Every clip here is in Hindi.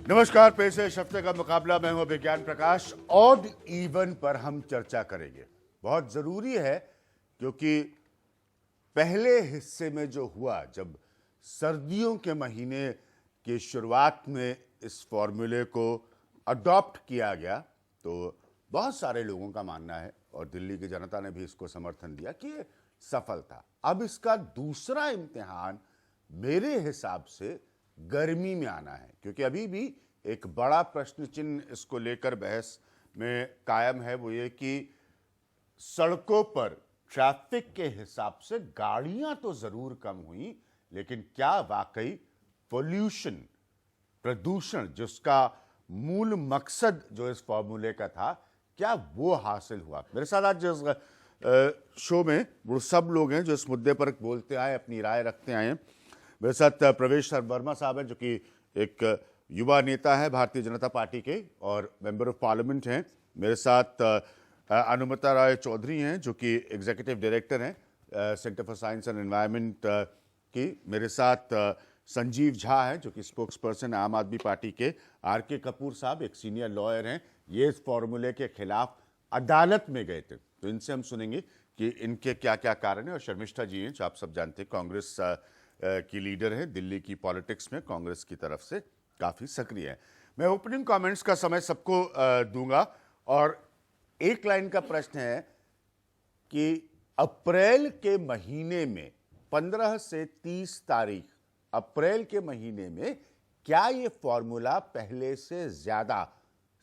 नमस्कार, पेश है इस हफ्ते का मुकाबला। मैं हूं विज्ञान प्रकाश। ऑड इवन पर हम चर्चा करेंगे। बहुत जरूरी है क्योंकि पहले हिस्से में जो हुआ, जब सर्दियों के महीने की शुरुआत में इस फॉर्मूले को अडॉप्ट किया गया, तो बहुत सारे लोगों का मानना है और दिल्ली की जनता ने भी इसको समर्थन दिया कि ये सफल था। अब इसका दूसरा इम्तिहान मेरे हिसाब से गर्मी में आना है, क्योंकि अभी भी एक बड़ा प्रश्न चिन्ह इसको लेकर बहस में कायम है। वो ये कि सड़कों पर ट्रैफिक के हिसाब से गाड़ियां तो जरूर कम हुई, लेकिन क्या वाकई पोल्यूशन, प्रदूषण, जिसका मूल मकसद जो इस फॉर्मूले का था, क्या वो हासिल हुआ? मेरे साथ आज जिस शो में वो सब लोग हैं जो इस मुद्दे पर बोलते आए, अपनी राय रखते आए हैं। मेरे साथ प्रवेश वर्मा साहब हैं, जो कि एक युवा नेता है भारतीय जनता पार्टी के और मेंबर ऑफ पार्लियामेंट हैं। मेरे साथ अनुमिता राय चौधरी हैं, जो कि एग्जीक्यूटिव डायरेक्टर हैं centre for science and environment की। मेरे साथ संजीव झा हैं, जो कि स्पोक्स पर्सन आम आदमी पार्टी के। आर.के. कपूर साहब एक सीनियर लॉयर हैं, ये इस फॉर्मूले के खिलाफ अदालत में गए थे, तो इनसे हम सुनेंगे कि इनके क्या क्या कारण है। और शर्मिष्ठा जी हैं, जो आप सब जानते हैं, कांग्रेस की लीडर है दिल्ली की पॉलिटिक्स में, कांग्रेस की तरफ से काफी सक्रिय है। मैं ओपनिंग कमेंट्स का समय सबको दूंगा और एक लाइन का प्रश्न है कि अप्रैल के महीने में 15 से 30 तारीख, अप्रैल के महीने में क्या ये फॉर्मूला पहले से ज्यादा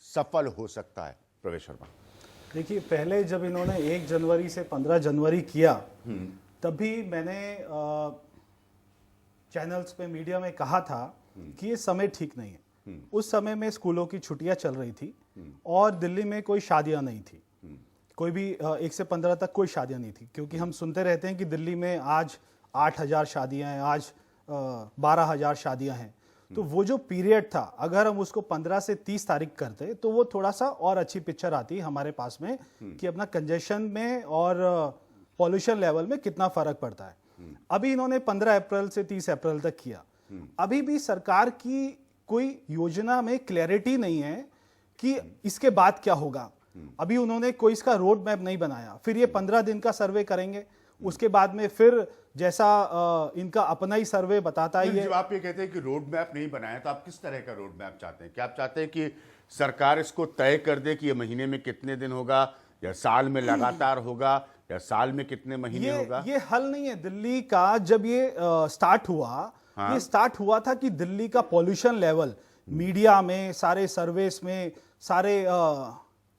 सफल हो सकता है? प्रवेश वर्मा। देखिए, पहले जब इन्होंने 1 जनवरी से 15 जनवरी किया, तभी मैंने चैनल्स पे, मीडिया में कहा था कि ये समय ठीक नहीं है। उस समय में स्कूलों की छुट्टियां चल रही थी और दिल्ली में कोई शादियां नहीं थी, कोई भी 1 से 15 तक कोई शादियां नहीं थी, क्योंकि हम सुनते रहते हैं कि दिल्ली में आज 8,000 शादियां हैं, आज 12,000 शादियां हैं। तो वो जो पीरियड था, अगर हम उसको 15 से 30 तारीख करते तो वो थोड़ा सा और अच्छी पिक्चर आती हमारे पास में कि अपना कंजेशन में और पॉल्यूशन लेवल में कितना फर्क पड़ता है। अभी इन्होंने 15 अप्रैल से 30 अप्रैल तक किया। अभी भी सरकार की कोई योजना में क्लैरिटी नहीं है कि इसके बाद क्या होगा। अभी उन्होंने कोई इसका रोड मैप नहीं बनाया। फिर ये 15 दिन का सर्वे करेंगे, उसके बाद में फिर जैसा इनका अपना ही सर्वे बताता है। जब आप ये कहते हैं कि रोड मैप नहीं बनाया, तो आप किस तरह का रोड मैप चाहते हैं? क्या आप चाहते हैं कि सरकार इसको तय कर दे कि ये महीने में कितने दिन होगा, या साल में लगातार होगा, या साल में कितने महीने होगा? ये हल नहीं है। दिल्ली का जब ये स्टार्ट हुआ, ये स्टार्ट हुआ था कि दिल्ली का पॉल्यूशन लेवल, मीडिया में, सारे सर्वेस में, सारे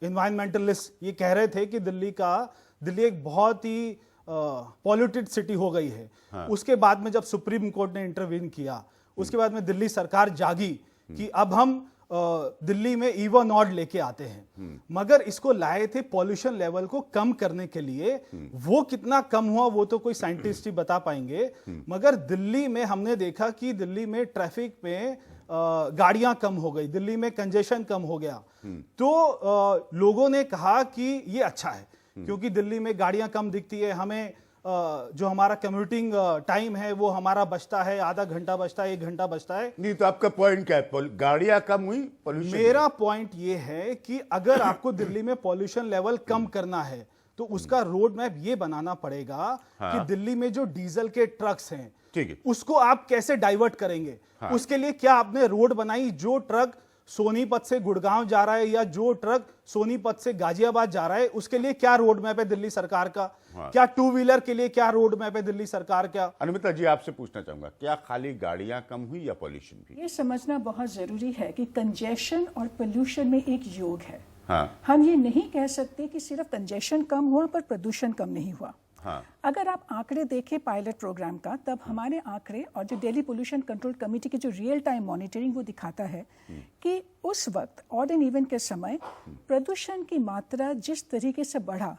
एनवायरमेंटलिस्ट ये कह रहे थे कि दिल्ली एक बहुत ही पॉल्यूटेड सिटी हो गई है। उसके बाद में जब सुप्रीम कोर्ट ने इंटरवीन किया, उसके बाद में दिल्ली सरकार जागी कि अब हम दिल्ली में इवन ऑड लेके आते हैं। मगर इसको लाए थे पॉल्यूशन लेवल को कम करने के लिए। वो कितना कम हुआ वो तो कोई साइंटिस्ट ही बता पाएंगे। मगर दिल्ली में हमने देखा कि दिल्ली में ट्रैफिक में गाड़ियां कम हो गई, दिल्ली में कंजेशन कम हो गया। तो लोगों ने कहा कि ये अच्छा है, क्योंकि दिल्ली में गाड़ियां कम दिखती है, हमें जो हमारा कम्यूटिंग टाइम है वो हमारा बचता है, आधा घंटा बचता है, 1 घंटा बचता है। नहीं, तो आपका पॉइंट क्या है? गाड़ियां कम हुई, पॉल्यूशन? मेरा पॉइंट ये है कि अगर आपको दिल्ली में पॉल्यूशन लेवल कम करना है तो उसका रोड मैप ये बनाना पड़ेगा कि दिल्ली में जो डीजल के ट्रक्स हैं, ठीक है, उसको आप कैसे डाइवर्ट करेंगे। उसके लिए क्या आपने रोड बनाई? जो ट्रक सोनीपत से गुड़गांव जा रहा है या जो ट्रक सोनीपत से गाजियाबाद जा रहा है, उसके लिए क्या रोड मैप है दिल्ली सरकार का? क्या 2 व्हीलर के लिए क्या रोड मैप है दिल्ली सरकार का? अनुमिता जी, आपसे पूछना चाहूंगा, क्या खाली गाड़ियां कम हुई या पॉल्यूशन भी? ये समझना बहुत जरूरी है कि कंजेशन और पोल्यूशन में एक योग है। हम ये नहीं कह सकते कि सिर्फ कंजेशन कम हुआ पर प्रदूषण कम नहीं हुआ। अगर आप आंकड़े देखें पायलट प्रोग्राम का, तब हमारे आंकड़े और जो दिल्ली पोल्यूशन कंट्रोल कमेटी की जो रियल टाइम मॉनिटरिंग वो दिखाता है कि उस वक्त ऑड एंड इवन के समय प्रदूषण की मात्रा जिस तरीके से बढ़ा,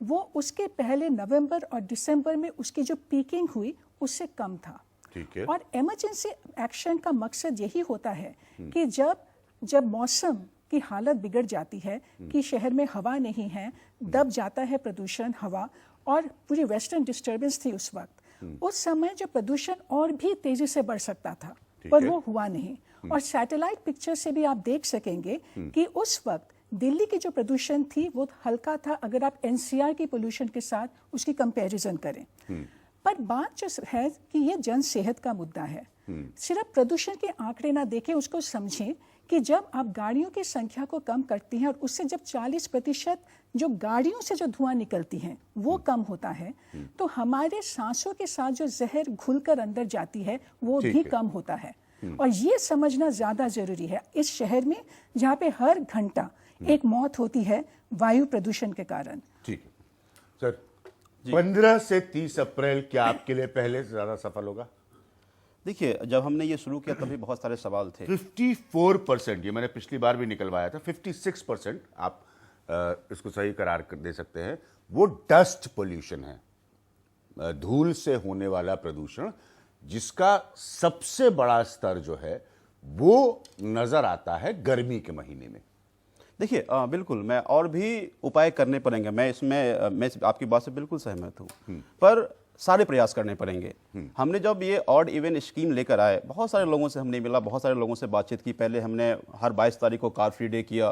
वो उसके पहले नवंबर और दिसंबर में उसकी जो पीकिंग हुई उससे कम था। ठीक है। और इमरजेंसी एक्शन का मकसद यही होता है कि जब मौसम की हालत बिगड़ जाती है कि शहर में हवा नहीं है, दब जाता है प्रदूषण हवा, और पूरी वेस्टर्न डिस्टर्बेंस थी उस वक्त, उस समय जो प्रदूषण और भी तेजी से बढ़ सकता था, पर वो हुआ नहीं। और सैटेलाइट पिक्चर से भी आप देख सकेंगे कि उस वक्त दिल्ली की जो प्रदूषण थी वो हल्का था अगर आप एनसीआर की पोल्यूशन के साथ उसकी कंपैरिजन करें। पर बात जो है कि ये जन सेहत का मुद्दा है। सिर्फ प्रदूषण के आंकड़े ना देखें, उसको समझें कि जब आप गाड़ियों की संख्या को कम करती हैं और उससे जब 40% जो गाड़ियों से जो धुआं निकलती हैं वो कम होता है, तो हमारे सांसों के साथ जो जहर घुलकर अंदर जाती है वो भी कम होता है। और ये समझना ज्यादा जरूरी है इस शहर में जहाँ पे हर घंटा एक मौत होती है वायु प्रदूषण के कारण। ठीक है सर, 15 से 30 अप्रैल क्या आपके लिए पहले से ज्यादा सफल होगा? देखिए, जब हमने ये शुरू किया तभी बहुत सारे सवाल थे। 54%, ये मैंने पिछली बार भी निकलवाया था, 56% आप इसको सही करार कर दे सकते हैं, वो डस्ट पोल्यूशन है, धूल से होने वाला प्रदूषण, जिसका सबसे बड़ा स्तर जो है वो नजर आता है गर्मी के महीने में। देखिए, बिल्कुल मैं और भी उपाय करने पड़ेंगे, मैं आपकी बात से बिल्कुल सहमत हूँ, पर सारे प्रयास करने पड़ेंगे। हमने जब ये ऑड इवन स्कीम लेकर आए, बहुत सारे लोगों से हमने मिला, बहुत सारे लोगों से बातचीत की। पहले हमने हर 22 तारीख को कार फ्री डे किया,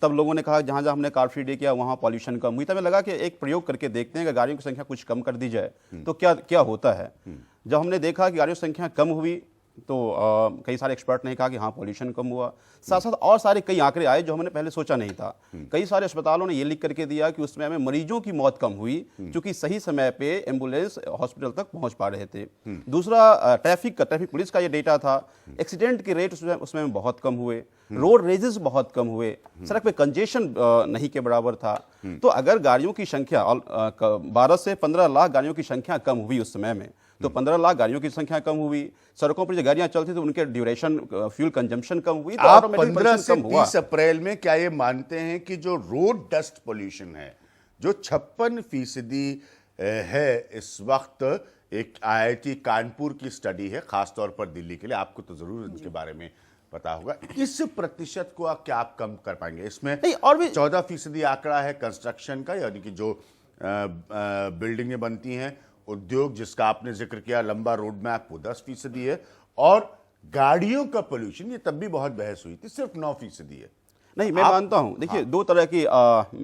तब लोगों ने कहा जहाँ जहाँ हमने कार फ्री डे किया वहाँ पॉल्यूशन कम हुई। तब हमें लगा कि एक प्रयोग करके देखते हैं कि गाड़ियों की संख्या कुछ कम कर दी जाए तो क्या क्या होता है। जब हमने देखा कि गाड़ियों की संख्या कम हुई तो कई सारे एक्सपर्ट ने कहा कि हाँ पॉल्यूशन कम हुआ। साथ साथ और सारे कई आंकड़े आए जो हमने पहले सोचा नहीं था। कई सारे अस्पतालों ने ये लिख करके दिया कि उसमें हमें मरीजों की मौत कम हुई क्योंकि सही समय पे एम्बुलेंस हॉस्पिटल तक पहुंच पा रहे थे। दूसरा, ट्रैफिक पुलिस का ये डेटा था, एक्सीडेंट के रेट उसमें बहुत कम हुए, रोड रेजेस बहुत कम हुए, सड़क पे कंजेशन नहीं के बराबर था। तो अगर गाड़ियों की संख्या 12 से 15 लाख गाड़ियों की संख्या कम हुई उस समय में, तो 15 लाख गाड़ियों की संख्या कम हुई, सड़कों पर जो गाड़ियां चलती थी उनके ड्यूरेशन, फ्यूल कंजम्पशन कम हुई, तो आप 15 से 30 अप्रैल में क्या ये मानते हैं कि जो रोड डस्ट पोल्यूशन है जो 56% है इस वक्त, एक IIT कानपुर की स्टडी है खासतौर पर दिल्ली के लिए, आपको तो जरूर इनके बारे में पता होगा, इस प्रतिशत को क्या आप कम कर पाएंगे? इसमें नहीं, और भी 14% आंकड़ा है कंस्ट्रक्शन का, यानी कि जो बिल्डिंगें बनती हैं, उद्योग जिसका आपने जिक्र किया, लंबा रोड मैप, वो 10% है, और गाड़ियों का पोल्यूशन ये तब भी बहुत बहस हुई थी, सिर्फ 9% है। नहीं, मैं मानता हूं। देखिए, दो तरह की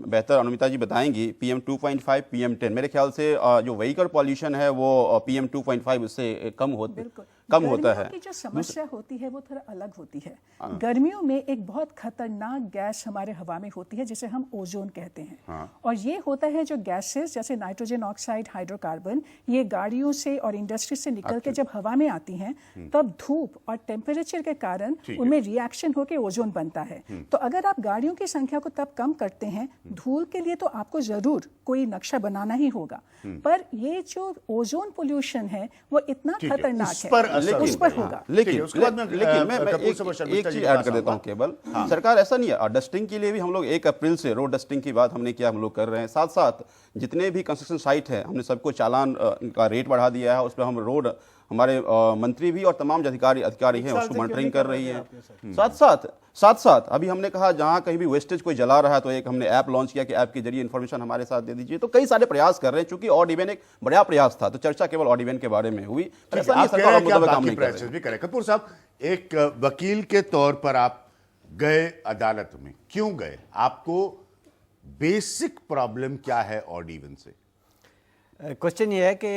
बेहतर अनुमिता जी बताएंगी, PM 2.5, PM 10। मेरे ख्याल से जो व्हीकल पॉल्यूशन है वो PM 2.5 उससे कम होता है। की जो समस्या होती है वो थोड़ा अलग होती है। गर्मियों में एक बहुत खतरनाक गैस हमारे हवा में होती है जिसे हम ओजोन कहते हैं। और ये होता है जो गैसेस जैसे नाइट्रोजन ऑक्साइड, हाइड्रोकार्बन, ये गाड़ियों से और इंडस्ट्री से निकल के जब हवा में आती हैं तब धूप और टेम्परेचर के कारण उनमें रिएक्शन होकर ओजोन बनता है। तो अगर आप गाड़ियों की संख्या को तब कम करते हैं, धूल के लिए तो आपको जरूर कोई नक्शा बनाना ही होगा, पर ये जो ओजोन पोल्यूशन है वो इतना खतरनाक है, उस पर होगा। लेकिन मैं एक चीज ऐड कर देता हूं केवल। सरकार ऐसा नहीं है, डस्टिंग के लिए भी हम लोग 1 अप्रैल से रोड डस्टिंग की बात हमने किया, हम लोग कर रहे हैं। साथ साथ जितने भी कंस्ट्रक्शन साइट है हमने सबको चालान का रेट बढ़ा दिया है, उस पर हम रोड, हमारे मंत्री भी और तमाम जो अधिकारी हैं उसको मॉनिटरिंग कर रही है। साथ साथ अभी हमने कहा जहां कहीं भी वेस्टेज कोई जला रहा है तो एक हमने ऐप लॉन्च किया कि ऐप के जरिए इन्फॉर्मेशन हमारे साथ दे दीजिए। तो कई सारे प्रयास कर रहे हैं, चूंकि ऑड इवन एक बड़ा प्रयास था तो चर्चा केवल ऑड इवन के बारे में हुई। कपूर साहब, एक वकील के तौर पर आप गए अदालत में, क्यों गए? आपको बेसिक प्रॉब्लम क्या है ऑड इवन से? क्वेश्चन ये है कि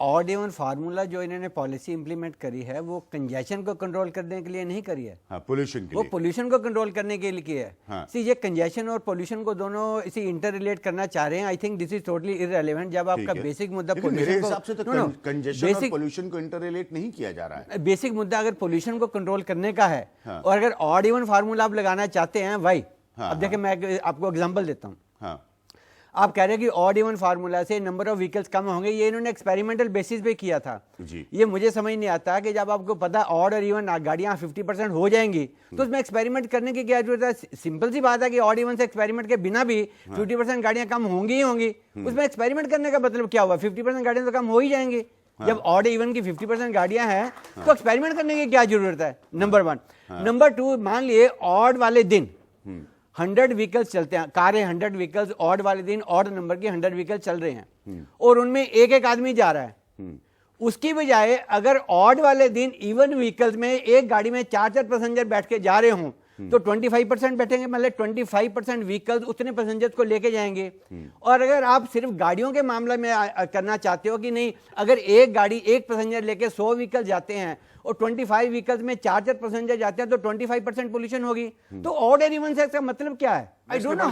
ऑड इवन फार्मूला जो इन्होंने पॉलिसी इंप्लीमेंट करी है वो कंजेशन को कंट्रोल करने के लिए नहीं करी है, पोल्यूशन के लिए। वो पोल्यूशन को कंट्रोल करने के लिए किया है। सी, ये कंजेशन और पोल्यूशन को दोनों इसी इंटर रिलेट करना चाह रहे हैं। I think this is totally irrelevant. जब आपका बेसिक मुद्दा मेरे हिसाब से तो कंजेशन और पोल्यूशन को इंटर रिलेट नहीं किया जा रहा है। बेसिक मुद्दा अगर पोल्यूशन को कंट्रोल करने का है और अगर ऑड इवन फार्मूला आप लगाना चाहते हैं, भाई अब देखिए मैं आपको एग्जाम्पल देता हूँ। आप कह रहे हैं कि ऑड इवन फार्मूला से नंबर ऑफ व्हीकल्स कम होंगे, ये इन्होंने एक्सपेरिमेंटल बेसिस पे किया था जी। ये मुझे समझ नहीं आता कि जब आपको पता ऑड और इवन गाड़ियां 50% हो जाएंगी तो उसमें एक्सपेरिमेंट करने की क्या जरूरत है? सिंपल सी बात है कि ऑड इवन से एक्सपेरिमेंट के बिना भी 50% गाड़ियां कम होंगी ही होंगी। उसमें एक्सपेरिमेंट करने का मतलब क्या हुआ? 50% गाड़ियां तो कम हो ही जाएंगी। जब ऑड इवन की 50% गाड़ियां हैं तो एक्सपेरिमेंट करने की क्या जरूरत है? नंबर 1। नंबर 2, मान लिए ऑड वाले दिन 100 व्हीकल्स चलते हैं, कारें 100 व्हीकल्स, ऑड वाले दिन ऑड नंबर के 100 व्हीकल चल रहे हैं और उनमें एक आदमी जा रहा है। उसकी बजाय अगर ऑड वाले दिन इवन व्हीकल्स में एक गाड़ी में 4 पैसेंजर बैठ के जा रहे हों तो 25% बैठेंगे, मतलब 25% व्हीकल्स उतने पैसेंजर्स को लेके जाएंगे। और अगर आप सिर्फ गाड़ियों के मामले में करना चाहते हो कि नहीं, अगर एक गाड़ी एक पैसेंजर लेके 100 व्हीकल जाते हैं और 25 व्हीकल्स में 4 पैसेंजर जाते हैं तो 25% पोल्यूशन होगी। तो ऑड एंड इवन सेक्स का मतलब क्या है? I don't know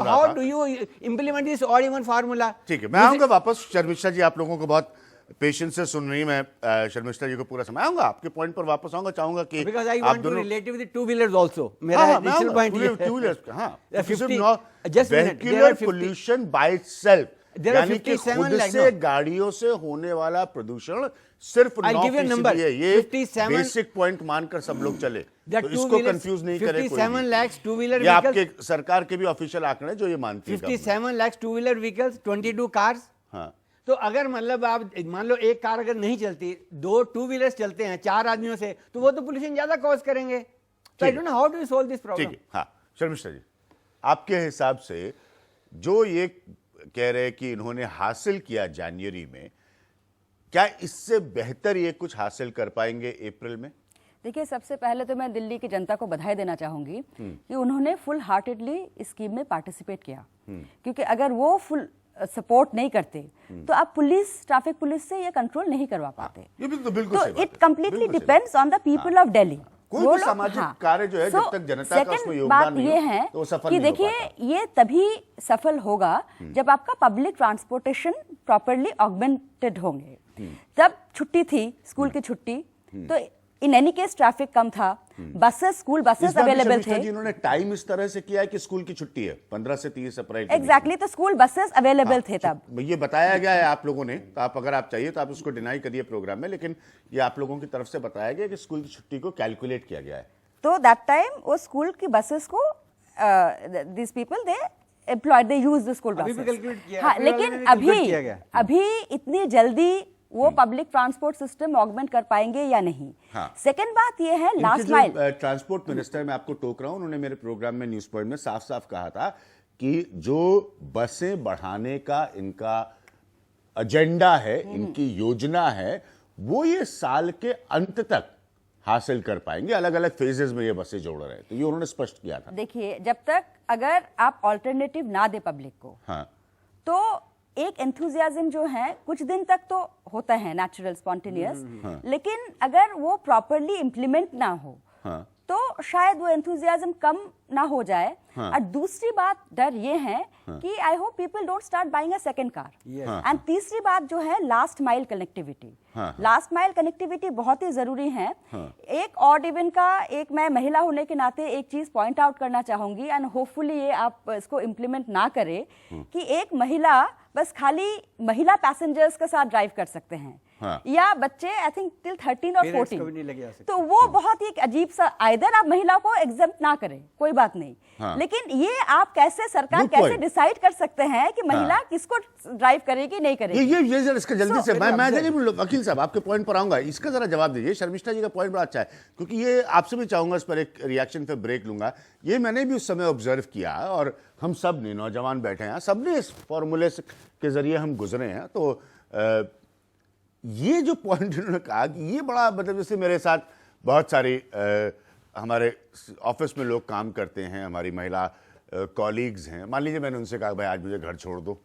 how do you implement this odd even formula. ठीक है, मैं आऊंगा वापस। शर्मिष्ठा जी आप लोगों को बहुत पेशेंस से सुन रही, मैं शर्मिष्ठा जी को पूरा समय आऊंगा, आपके पॉइंट पर वापस आऊंगा। चाहूंगा कि बिकॉज़ आई आप वांट टू दोनों relate with two wheelers also. मेरा एडिशनल पॉइंट ये है, टू व्हीलर्स, हां, 50 vehicular pollution by itself, There are यानी कि 57 खुद lakh, से गाड़ियों से होने वाला प्रदूषण सिर्फ 9% है। ये 57 बेसिक पॉइंट मानकर सब लोग चले, That तो two इसको wheelers- कंफ्यूज नहीं करे कोई 57 भी। lakhs two wheeler ये vehicles, आपके सरकार के भी ऑफिशियल आंकड़े जो ये मानती है। 57 lakhs two wheeler vehicles, 22 cars. हाँ, तो अगर मतलब आप मान लो एक कार अगर नहीं चलती, 2 टू व्हीलर्स चलते हैं 4 आदमियों से, तो वो तो पोल्यूशन ज्यादा कॉज करेंगे। तो I don't know how do you solve this ठीक प्रॉब्लम। है। हाँ, शर्मिष्ठा जी, आपके हिसाब से जो ये कह रहे हैं कि इन्होंने हासिल किया जनवरी में, क्या इससे बेहतर ये कुछ हासिल कर पाएंगे अप्रैल में? देखिए, सबसे पहले तो मैं दिल्ली की जनता को बधाई देना चाहूंगी कि उन्होंने फुल हार्टेडली इस स्कीम में पार्टिसिपेट किया, क्योंकि अगर वो फुल सपोर्ट नहीं करते तो आप ट्रैफिक पुलिस से ये कंट्रोल नहीं करवा पाते। ये भी तो बिल्कुल सही तो बात इट है। कंप्लीटली बिल्कुल सही depends on the people of Delhi. कोई भी सामाजिक कार्य जो है, जब तक जनता का उसमें योगदान बात नहीं ये हो, है तो वो सफल कि नहीं हो देखिए, पाता। ये तभी सफल होगा जब आपका पब्लिक ट्रांसपोर्टेशन प्रॉपर्ली ऑगमेंटेड होंगे। जब छुट्टी थी, स्कूल की छुट्टी, तो इन एनी केस ट्रैफिक कम था, बसेस, स्कूल बसेस अवेलेबल थे। इन्होंने टाइम इस तरह से किया है कि स्कूल की छुट्टी है 15 से 30 अप्रैल। एग्जैक्टली, तो स्कूल बसेस अवेलेबल थे तब। ये बताया गया है आप लोगों ने, तो आप अगर आप चाहिए तो आप उसको डिनाई करिए प्रोग्राम में, लेकिन ये आप लोगों की तरफ से बताया गया कि स्कूल की छुट्टी को कैलकुलेट किया गया है। तो दैट टाइम वो स्कूल की बसेस को this people they employed, they use the school अभी भी बसेस। calculate किया, हाँ, अप्रैल वाले लेकिन ने calculate किया गया। अभी इतनी जल्दी वो पब्लिक ट्रांसपोर्ट सिस्टम ऑगमेंट कर पाएंगे या नहीं। हाँ। सेकंड बात ये है, लास्ट माइल। ट्रांसपोर्ट मिनिस्टर, मैं आपको टोक रहा हूं, उन्होंने मेरे प्रोग्राम में न्यूज पॉइंट में साफ साफ कहा था कि जो बसें बढ़ाने का इनका एजेंडा है, इनकी योजना है, वो ये साल के अंत तक हासिल कर पाएंगे। अलग अलग फेजेस में ये बसें जोड़ रहे हैं, तो ये उन्होंने स्पष्ट किया था। देखिए, जब तक अगर आप ऑल्टरनेटिव ना दे पब्लिक को, हाँ, तो एक एंथुजियाज्म जो है कुछ दिन तक तो होता है, नेचुरल स्पॉन्टेनियस, लेकिन अगर वो प्रॉपरली इम्प्लीमेंट ना हो हाँ, तो शायद वो एंथुजियाज्म कम ना हो जाए। और दूसरी बात डर ये है कि I hope people don't start buying a second car. And तीसरी बात जो है, last mile connectivity. Last mile connectivity बहुत ही जरूरी है। एक ऑड इवन का, एक मैं महिला होने के नाते एक चीज पॉइंट आउट करना चाहूंगी, एंड होपफुली ये आप इसको इम्प्लीमेंट ना करें, कि एक महिला बस खाली महिला पैसेंजर्स के साथ ड्राइव कर सकते हैं, या बच्चे आई थिंक टिल 13 और 14, तो वो बहुत ही अजीब सा, आइदर आप महिला को एग्जेम्प्ट ना करें, कोई बात नहीं, लेकिन ये आप कैसे, सरकार कैसे डिसाइड कर सकते हैं कि महिला किसको ड्राइव करेगी, नहीं करेगी? ये जरा इसका जल्दी से, मैं वकील साहब आपके पॉइंट पर आऊंगा, इसका जरा जवाब दीजिए। शर्मिष्ठा जी का पॉइंट बड़ा अच्छा है, क्योंकि ये आपसे भी चाहूंगा, इस पर एक रिएक्शन पे ब्रेक लूंगा। ये मैंने भी उस समय ऑब्जर्व किया, और हम सब ने, नौजवान बैठे हैं, सबने इस फॉर्मूले के जरिए हम गुजरे हैं। तो ये जो पॉइंट इन्होंने कहा कि ये बड़ा, मतलब जैसे मेरे साथ बहुत सारी हमारे ऑफिस में लोग काम करते हैं, हमारी महिला कॉलीग्स हैं, मान लीजिए मैंने उनसे कहा भाई आज मुझे घर छोड़ दो,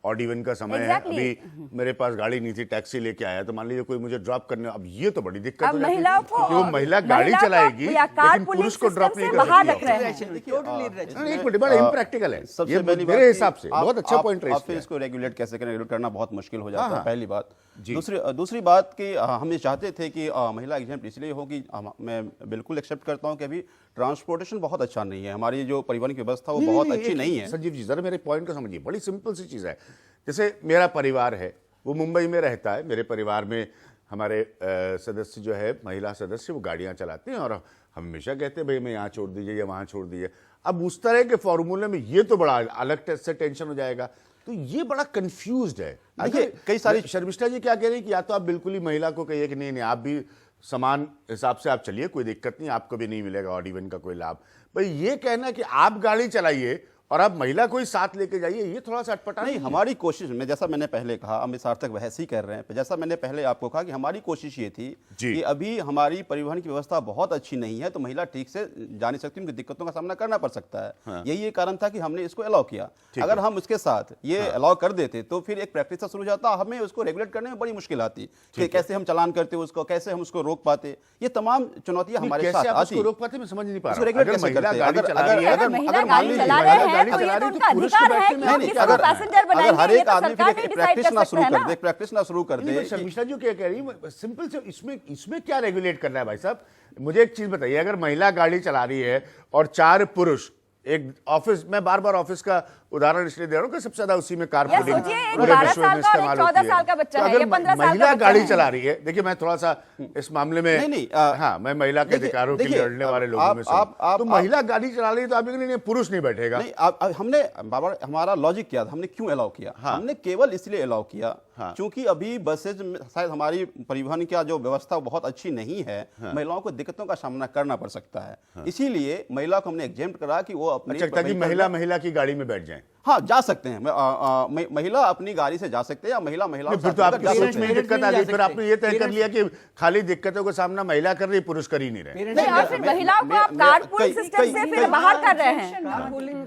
ऑड इवन का समय है, अभी मेरे पास गाड़ी नहीं थी, टैक्सी लेके आया, तो मान लीजिए कोई मुझे ड्रॉप करने, अब ये तो बड़ी दिक्कत हो जाती है, क्योंकि वो महिला गाड़ी चलाएगी लेकिन पुरुष को ड्रॉप नहीं कर सकती। एक मिनट, बड़ा इम्प्रैक्टिकल है ये मेरे हिसाब से। बहुत अच्छा पॉइंट है। आप फिर इसको रेगुलेट कैसे करें? रेगुलेट करना बहुत मुश्किल हो जाता है, पहली बात। दूसरी बात कि हम ये चाहते थे कि महिला एग्जाम्प्ट इसलिए हो कि मैं बिल्कुल एक्सेप्ट करता हूं कि अभी ट्रांसपोर्टेशन बहुत अच्छा नहीं है, हमारी जो परिवहन की व्यवस्था वो बहुत अच्छी नहीं है। संजीव जी जरा मेरे पॉइंट को समझिए, बड़ी सिंपल सी चीज़ है। जैसे मेरा परिवार है, वो मुंबई में रहता है, मेरे परिवार में हमारे सदस्य जो है, महिला सदस्य, वो गाड़ियां चलाते हैं, और हम हमेशा कहते हैं भाई मैं यहाँ छोड़ दीजिए या वहाँ छोड़ दीजिए। अब उस तरह के फॉर्मूले में ये तो बड़ा अलग से टेंशन हो जाएगा, तो ये बड़ा कंफ्यूज्ड है। देखिए, कई सारी, शर्मिष्ठा जी क्या कह रही है कि या तो आप बिल्कुल ही महिला को कहिए कि नहीं नहीं, आप भी समान हिसाब से आप चलिए, कोई दिक्कत नहीं, आपको भी नहीं मिलेगा ऑड इवन का कोई लाभ। भाई ये कहना कि आप गाड़ी चलाइए और आप महिला को ही साथ लेके जाइए, ये थोड़ा सा अटपटा नहीं, हमारी कोशिश में, जैसा मैंने पहले कहा, हम सार्थक बहस ही कर रहे हैं, जैसा मैंने पहले आपको कहा कि हमारी कोशिश ये थी कि अभी हमारी परिवहन की व्यवस्था बहुत अच्छी नहीं है, तो महिला ठीक से जा नहीं सकती, उनकी दिक्कतों का सामना करना पड़ सकता है। यही एक कारण था कि हमने इसको अलाउ किया। अगर हम उसके साथ ये अलाउ कर देते तो फिर एक प्रैक्टिस शुरू हो जाता, हमें उसको रेगुलेट करने में बड़ी मुश्किल आती कि कैसे हम चालान करते उसको, कैसे हम उसको रोक पाते। ये तमाम चुनौतियां हमारे साथ आती। रोक पाते, मैं समझ नहीं पा उसको रहा। रेगुलेट अगर कैसे महिला करते? गाड़ी चला रही है, अगर महिला गाड़ी चला रहे हैं तो ये तो उनका अधिकार है कि हम किसी को पैसेंजर बनाएंगे, हर ये एक तो आदमी सरकार फिर नहीं एक डिसाइड प्रैक्टिस कर ना सकता शुरू है कर ना। दे, प्रैक्टिस ना शुरू कर दे। शर्मिष्ठा जी क्या कह रही है, सिंपल से इसमें क्या रेगुलेट करना है भाई साहब? मुझे एक चीज बताइए, अगर महिला गाड़ी चला रही है और 4 पुरुष, एक ऑफिस, मैं बार बार ऑफिस का उदाहरण इसलिए दे रहा हूँ कि सबसे ज्यादा उसी में कारपूलिंग सोचिए, एक 12 साल का और एक 14 साल का बच्चा है, या 15 साल का महिला बच्चा गाड़ी है। चला रही है, देखिए मैं थोड़ा सा इस मामले में नहीं, हाँ, मैं महिला के देखिए, अधिकारों के लिए देखिए, लड़ने वाले लोगों में से हूं। तो महिला गाड़ी चला रही है तो आप नहीं, पुरुष नहीं बैठेगा। नहीं, हमने बाबा, हमारा लॉजिक क्या था, हमने क्यों अलाउ किया? हमने केवल इसलिए अलाउ किया क्योंकि अभी बसेज में शायद हमारी परिवहन की जो व्यवस्था बहुत अच्छी नहीं है, महिलाओं को दिक्कतों का सामना करना पड़ सकता है। इसीलिए महिला को हमने एग्जेम्प्ट करा कि वो अपनी ताकि महिला की गाड़ी में बैठ जाए। हाँ, जा सकते हैं, महिला अपनी गाड़ी से जा सकते हैं, या महिला फिर तो आपकी सोच में दिक्कत आ गई। फिर आपने ये तय कर लिया कि खाली दिक्कतों का सामना महिला कर रही, पुरुष कर ही नहीं रहे। नहीं, और फिर महिलाओं को आप कारपूल सिस्टम से फिर बाहर कर रहे हैं।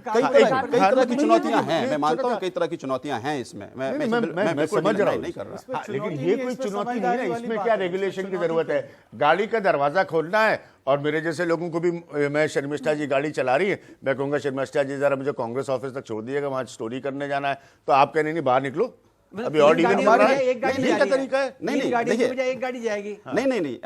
कई तरह की चुनौतियां हैं, मैं मानता हूं कई तरह की चुनौतियां हैं इसमें, मैं समझ रहा हूं, नहीं कर रहा। लेकिन ये कोई चुनौती नहीं है, इसमें क्या रेगुलेशन की जरूरत है? गाड़ी का दरवाजा खोलना है, और मेरे जैसे लोगों को भी, मैं शर्मिष्ठा जी गाड़ी चला रही है, मैं कहूंगा शर्मिष्ठा जी जरा मुझे कांग्रेस ऑफिस तक छोड़ दिएगा, वहां स्टोरी करने जाना है, तो आप कहने नहीं बाहर निकलो, अभी और एक गाड़ी का तरीका है। नहीं, देखिए, एक गाड़ी जाएगी। नहीं,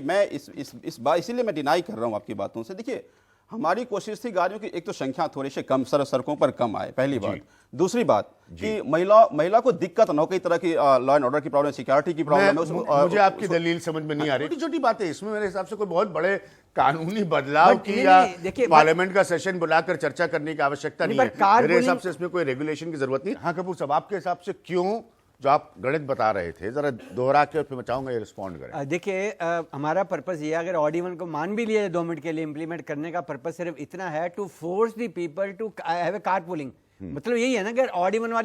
मैं इस बात इसीलिए मैं डिनाई कर रहा हूं आपकी बातों से। देखिए, हमारी कोशिश थी गाड़ियों की एक तो संख्या थोड़ी सी कम, सड़कों पर कम आए, पहली बात। दूसरी बात कि महिला को दिक्कत न हो, कई तरह की लॉ एंड ऑर्डर की प्रॉब्लम, सिक्योरिटी की प्रॉब्लम है। मुझे आपकी दलील समझ में नहीं आ रही। छोटी छोटी बातें, इसमें मेरे हिसाब से कोई बहुत बड़े कानूनी बदलाव की या पार्लियामेंट का सेशन बुलाकर चर्चा करने की आवश्यकता नहीं है। मेरे हिसाब से इसमें कोई रेगुलेशन की जरूरत नहीं। हाँ कपूर साहब, आपके हिसाब से क्यों, जो आप गणित बता रहे थे, जरा दोहरा के फिर मैं चाहूंगा ये रिस्पॉन्ड करें। देखिए, हमारा पर्पस ये है, अगर ऑड इवन को मान भी लिया 2 मिनट के लिए, इंप्लीमेंट करने का पर्पस सिर्फ इतना है, to force the people to have a carpooling. मतलब यही है ना, अगर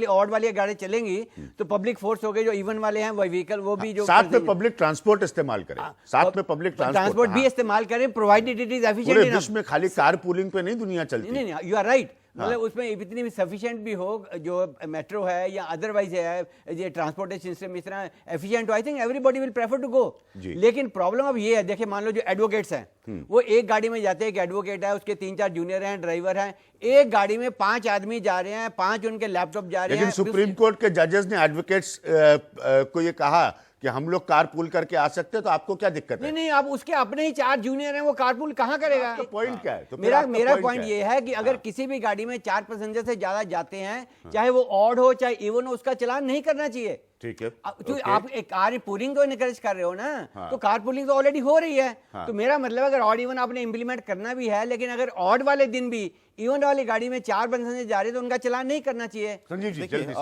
ऑड वाली गाड़ी चलेंगी तो पब्लिक फोर्स हो गई, जो इवन वाले हैं वो व्हीकल, वो भी जो साथ में पब्लिक ट्रांसपोर्ट इस्तेमाल करें, साथ में पब्लिक ट्रांसपोर्ट भी इस्तेमाल करें, प्रोवाइडेड इट इज एफिशिएंट। पूरे विश्व में खाली कार पूलिंग पे नहीं दुनिया चलती। नहीं, यू आर राइट। मतलब उसमें इतनी भी सफिशिएंट भी हो, जो मेट्रो है या अदरवाइज है, ये ट्रांसपोर्टेशन सिस्टम इस तरह एफिशिएंट हो, I think everybody will prefer to go. लेकिन प्रॉब्लम अब ये है, देखिए, मान लो जो एडवोकेट्स हैं, वो एक गाड़ी में जाते हैं, एक एडवोकेट है, उसके 3-4 जूनियर हैं, ड्राइवर हैं, एक गाड़ी में 5 आदमी जा रहे हैं, 5 उनके लैपटॉप जा रहे हैं। लेकिन सुप्रीम कोर्ट के जजेस ने एडवोकेट्स को ये कहा कि हम लोग कारपूल करके आ सकते हैं, तो आपको क्या दिक्कत है? नहीं, अब उसके अपने ही 4 जूनियर हैं, वो कारपूल कहाँ करेगा? तो पॉइंट क्या है? तो मेरा पॉइंट ये है कि अगर किसी भी गाड़ी में 4 पैसेंजर से ज्यादा जाते हैं, चाहे वो ऑड हो चाहे इवन हो, उसका चालान नहीं करना चाहिए। ठीक है, तो आप एक कार पूलिंग को इनकरेज कर रहे हो ना, तो कार पूलिंग तो ऑलरेडी हो रही है। तो मेरा मतलब, अगर ऑड इवन आपने इंप्लीमेंट करना भी है, लेकिन अगर ऑड वाले दिन भी इवन वाली गाड़ी में 4 पैसेंजर जा रहे, तो उनका चालान नहीं करना चाहिए। संजीव जी, देखिए,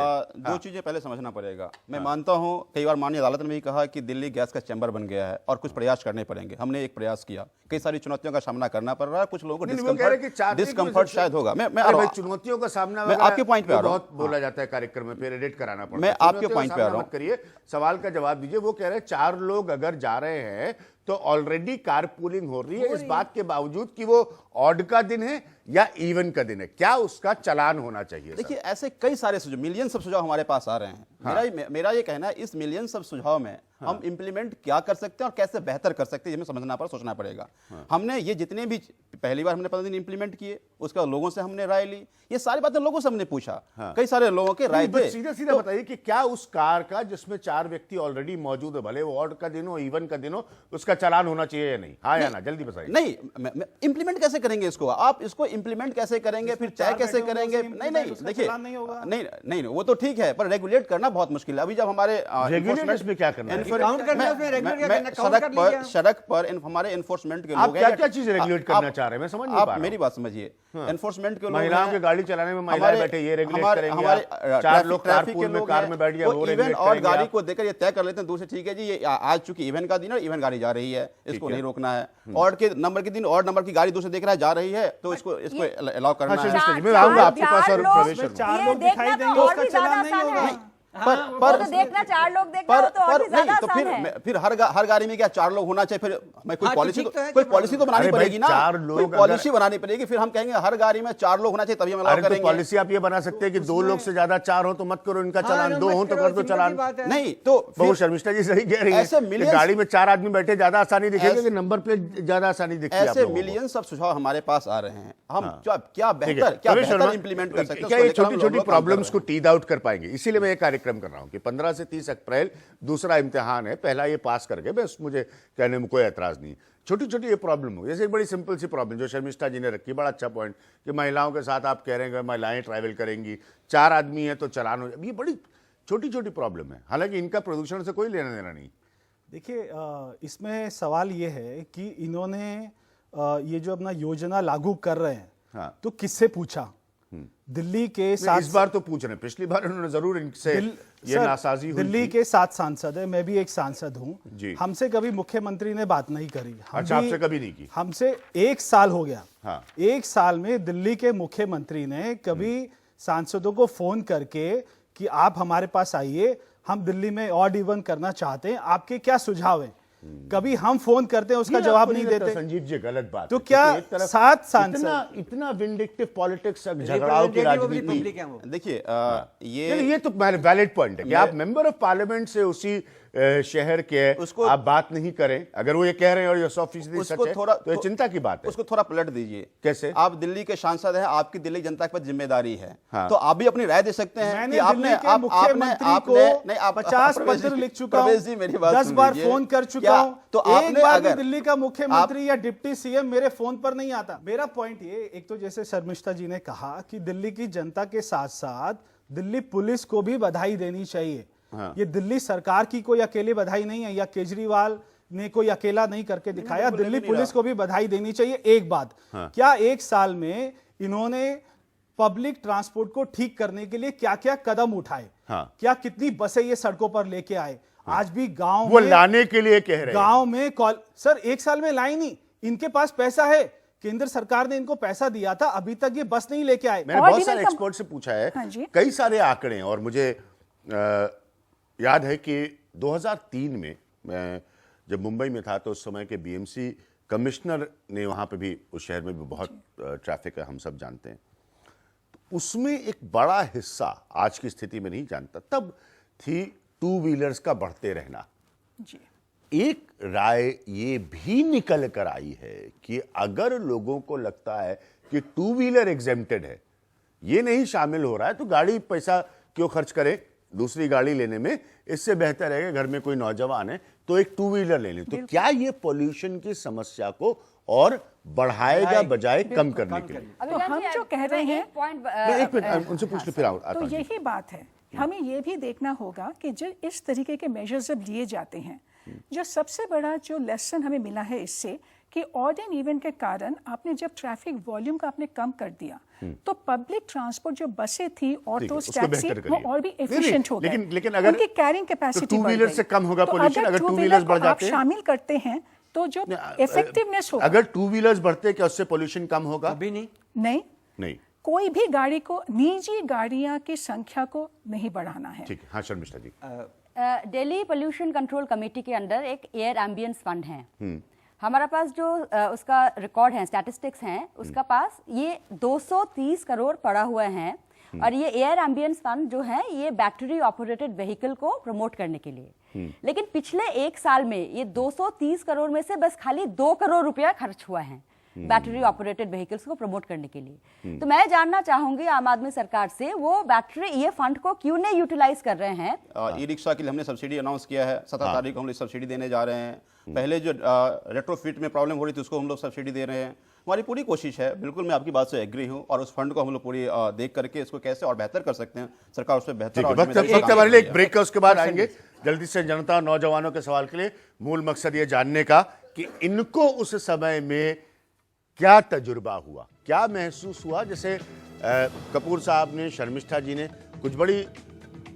2 चीजें पहले समझना पड़ेगा। मैं मानता हूं, कई बार माननीय अदालत ने भी कहा कि दिल्ली गैस का चैम्बर बन गया है और कुछ प्रयास करने पड़ेंगे। हमने एक प्रयास किया, कई सारी चुनौतियों का सामना करना पड़ रहा है, कुछ लोगों को डिस्कम्फर्ट शायद होगा। मैं चुनौतियों का सामना, मैं आपके पॉइंट पे आ रहा हूं। बहुत बोला जाता है कार्यक्रम में, फिर एडिट कराना पड़ता है। मैं आपके पॉइंट पे आ रहा हूं। करिए, सवाल का जवाब दीजिए। वो कह रहे हैं 4 लोग अगर जा रहे हैं तो ऑलरेडी कार पूलिंग हो रही है, इस बात के बावजूद कि वो ऑड का दिन है या इवन का दिन है, क्या उसका चालान होना चाहिए? देखिए, ऐसे कई सारे सुझाव, मिलियंस ऑफ सुझाव हमारे पास आ रहे हैं। मेरा ये कहना है, इस मिलियंस ऑफ सुझाव में हम इंप्लीमेंट क्या कर सकते हैं और कैसे बेहतर कर सकते हैं, ये हमें समझना पर सोचना पड़ेगा। हमने ये जितने भी, पहली बार हमने 15 दिन इंप्लीमेंट किए, उसका लोगों से हमने राय ली, ये सारी बातें लोगों से हमने पूछा, कई सारे लोगों के राय थे। सीधा बताइए कि क्या उस कार का जिसमें 4 व्यक्ति ऑलरेडी मौजूद है, भले वो ऑड का दिन हो इवन का दिन हो, उसका चालान होना चाहिए या नहीं? हाँ या ना, जल्दी बताइए। नहीं, इंप्लीमेंट कैसे करेंगे इसको? आप इसको इंप्लीमेंट कैसे करेंगे, फिर तय कैसे करेंगे? नहीं, देखिए, नहीं, वो तो ठीक है, पर रेगुलेट करना बहुत मुश्किल है। अभी जब हमारे में क्या करना है? सड़क पर हमारे एनफोर्समेंट के लोग, आप क्या चीज रेगुलेट करना चाह रहे हैं? मैं समझ नहीं पा रहा हूं। मेरी बात समझिए, एनफोर्समेंट के लोग, महिलाओं की गाड़ी चलाने में महिलाएं बैठे, ये रेगुलेट करेंगे। 4 लोग कारपूल में कार में बैठ गए, वो इवन और गाड़ी को देकर ये तय कर लेते हैं दूसरे, ठीक है जी, ये आज चूंकि इवन का दिन है, इवन गाड़ी जा रही रही है, इसको नहीं रोकना है। ऑड के नंबर के दिन ऑड नंबर की गाड़ी दूसरे देख रहा है, जा रही है, तो इसको अलाउ करना है। शर्मिष्ठा जी, मैं आऊंगा आपके पास और प्रवेश करूंगा। चार लोग दिखाई देंगे, उसका चलान नहीं होगा। पर देखना 4 लोग देखना हो तो और भी ज्यादा तो आसान है। फिर हर गाड़ी में क्या 4 लोग होना चाहिए? फिर हमें कोई पॉलिसी तो बनानी अरे भाई, पड़ेगी ना, 4 कोई लोग पॉलिसी बनानी पड़ेगी। फिर हम कहेंगे हर गाड़ी में 4 लोग होना चाहिए, तभी हम अलाउ अरे तो करेंगे। पॉलिसी आप ये बना सकते हैं कि 2 लोग से ज्यादा 4 हो तो मत करो इनका चलान, 2 हो तो कर दो चलान। नहीं तो बहुत शर्मिष्ठा जी सही कह रही है ऐसे कि millions- गाड़ी में 4 आदमी बैठे ज्यादा आसानी दिखेगी कि नंबर प्लेट ज्यादा आसानी दिखती है आप ऐसे लोगों को? मिलियंस ऑफ सुझाव हमारे पास आ रहे हैं। हम क्या ठीक है। बेहतर प्रवेश शर्मा, इंप्लीमेंट कर सकते हैं, क्या उसको ये लेकर हम छोटी छोटी लोग काम कर प्रॉब्लम्स रहे को हैं। टीज आउट कर पाएंगे? इसीलिए मैं ये कार्यक्रम कर रहा हूं कि 15 से 30 अप्रैल दूसरा इम्तिहान है, पहला ये पास करके बस, मुझे कहने में कोई एतराज नहीं। छोटी छोटी ये प्रॉब्लम हो, जैसे एक बड़ी सिंपल सी प्रॉब्लम जो शर्मिष्ठा जी ने रखी, बड़ा अच्छा पॉइंट कि महिलाओं के साथ आप कह रहे हैं कि महिलाएं ट्रैवल करेंगी, 4 आदमी है तो चलान हो जाए। ये बड़ी छोटी छोटी प्रॉब्लम है, हालांकि इनका प्रदूषण से कोई लेना देना नहीं। देखिए, इसमें सवाल ये है कि इन्होंने ये जो अपना योजना लागू कर रहे हैं, हाँ। तो किससे पूछा? दिल्ली के नहीं, साथ इस बार तो पूछ रहे हैं, पिछली बार उन्होंने जरूर इनसे ये सर, नासाजी हुई दिल्ली थी। के 7 सांसद है, मैं भी एक सांसद हूं। जी। हमसे कभी मुख्यमंत्री ने बात नहीं करी। हम अच्छा, भी- आपसे कभी नहीं की? हमसे 1 साल हो गया। हाँ। 1 साल में दिल्ली के मुख्यमंत्री ने कभी सांसदों को फोन करके कि आप हमारे पास आइए, हम दिल्ली में ऑड इवन करना चाहते हैं, आपके क्या सुझाव हैं? कभी हम फोन करते हैं, उसका ये जवाब आपको नहीं लगता देते। संजीव जी गलत बात तो है, क्या क्योंकि एक तरफ 7 सांसद इतना विंडिक्टिव पॉलिटिक्स, झगड़ाओं की राजनीति। देखिए ये तो वैलिड पॉइंट है कि आप मेंबर ऑफ पार्लियामेंट से उसी शहर के उसको- आप बात नहीं करें, अगर वो ये कह रहे हैं और ये 100% सच उसको है थोड़ा तो ये चिंता की बात है। उसको थोड़ा पलट दीजिए। कैसे? आप दिल्ली के सांसद हैं, आपकी दिल्ली जनता पर जिम्मेदारी है, हाँ। तो आप भी अपनी राय दे सकते हैं मैंने कि आपने दिल्ली के आप मुख्यमंत्री आपने को नहीं आप 50 प्रवेश पत्र जी- लिख चुका हूं, प्रवेश जी, मेरी बात 10 सुन बार लीजिए। फोन कर चुका क्या- हूं, तो एक आपने बार भी अगर दिल्ली का मुख्यमंत्री या डिप्टी सीएम मेरे फोन पर नहीं आता। मेरा पॉइंट ये, एक तो जैसे शर्मिष्ठा जी ने कहा कि दिल्ली की जनता के साथ साथ दिल्ली पुलिस को भी बधाई देनी चाहिए। ये दिल्ली सरकार की कोई अकेली बधाई नहीं है, या केजरीवाल ने कोई अकेला नहीं करके दिखाया, दिल्ली पुलिस को भी बधाई देनी चाहिए। एक बात, क्या 1 साल में इन्होंने पब्लिक ट्रांसपोर्ट को ठीक करने के लिए क्या क्या कदम उठाए? क्या कितनी बसें ये सड़कों पर लेके आए? आज भी गांव वो में लाने के लिए कह रहे हैं। गांव में सर 1 साल में लाई नहीं, इनके पास पैसा है, केंद्र सरकार ने इनको पैसा दिया था, अभी तक ये बस नहीं लेके आए। मैंने और बहुत even सारे कम- एक्सपर्ट से पूछा है, हाँ जी। कई सारे आंकड़े हैं, और मुझे याद है कि 2003 में मैं जब मुंबई में था तो उस समय के बीएमसी कमिश्नर ने, वहां पे भी उस शहर में भी बहुत ट्रैफिक है, हम सब जानते हैं, तो उसमें एक बड़ा हिस्सा, आज की स्थिति में नहीं जानता, तब थी 2 व्हीलर्स का बढ़ते रहना। जी। एक राय ये भी निकल कर आई है कि अगर लोगों को लगता है कि 2 व्हीलर एग्जेम्प्टेड है, ये नहीं शामिल हो रहा है, तो गाड़ी पैसा क्यों खर्च करें दूसरी गाड़ी लेने में, इससे बेहतर है कि घर में कोई नौजवान है तो एक 2 व्हीलर ले लें। तो क्या ये पोल्यूशन की समस्या को और बढ़ाएगा बजाय कम करने के लिए? तो हम जो कह रहे हैं, एक मिनट उनसे पूछ लो फिर आता तो हूं। यही बात है, हमें ये भी देखना होगा कि जो इस तरीके के मेजर्स जब लिए जाते हैं, जो सबसे बड़ा जो लेसन हमें मिला है इससे कि ऑड एंड इवन के कारण आपने जब ट्रैफिक वॉल्यूम का आपने कम कर दिया, तो पब्लिक ट्रांसपोर्ट जो बसें थी, ऑटोस, उसको टैक्सी, बेहतर वो करिए। और भी नहीं, एफिशिएंट हो गए। लेकिन अगर उनकी कैरिंग कैपेसिटी तो 2 बढ़ व्हीलर गई। से कम होगा तो पोल्यूशन, अगर 2 व्हीलर्स बढ़ को आप जाते हैं, शामिल करते हैं तो जो इफेक्टिवनेस होगा। अगर 2 व्हीलर्स बढ़ते क्या उससे पोल्यूशन कम होगा? अभी नहीं। नहीं। कोई भी गाड़ी को, निजी गाड़ियां की संख्या को नहीं बढ़ाना है। ठीक है, हाँ शर्मिष्ठा जी। दिल्ली पोल्यूशन कंट्रोल कमेटी के अंडर एक एयर एम्बियंस फंड है। हमारा पास जो उसका रिकॉर्ड है, स्टैटिस्टिक्स हैं, उसका पास ये 230 करोड़ पड़ा हुआ है। और ये एयर एम्बियंस फंड जो है, ये बैटरी ऑपरेटेड व्हीकल को प्रमोट करने के लिए। लेकिन पिछले 1 साल में ये 230 करोड़ में से बस खाली 2 करोड़ रुपया खर्च हुआ है बैटरी ऑपरेटेड व्हीकल्स को प्रमोट करने के लिए। तो मैं जानना चाहूंगी आम आदमी सरकार से, वो बैटरी ये फंड को क्यों नहीं यूटिलाइज कर रहे हैं? ई रिक्शा के लिए हमने सब्सिडी अनाउंस किया है, 17 तारीख को हम लोग सब्सिडी देने जा रहे हैं। पहले जो रेट्रोफिट में प्रॉब्लम हो रही थी उसको हम लोग सब्सिडी दे रहे हैं। हमारी पूरी कोशिश है, बिल्कुल मैं आपकी बात से एग्री हूं, और उस फंड को हम लोग पूरी देख करके इसको कैसे और बेहतर कर सकते हैं, सरकार उस पर बेहतर ठीक है, और वक्त जिम्मेदारी से काम हमारे लिए कर एक रही है। ब्रेक है, उसके बाद आएंगे जल्दी से जनता नौजवानों के सवाल के लिए। मूल मकसद ये जानने का कि इनको उस समय में क्या तजुर्बा हुआ, क्या महसूस हुआ। जैसे कपूर साहब ने, शर्मिष्ठा जी ने कुछ बड़ी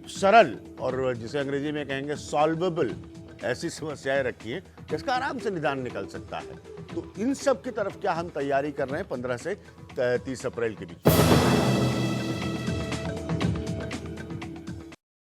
सरल और जिसे अंग्रेजी में कहेंगे सॉल्वेबल ऐसी समस्याएं रखी हैं जिसका आराम से निदान निकल सकता है। तो इन सब की तरफ क्या हम तैयारी कर रहे हैं 15 से 30 अप्रैल के बीच?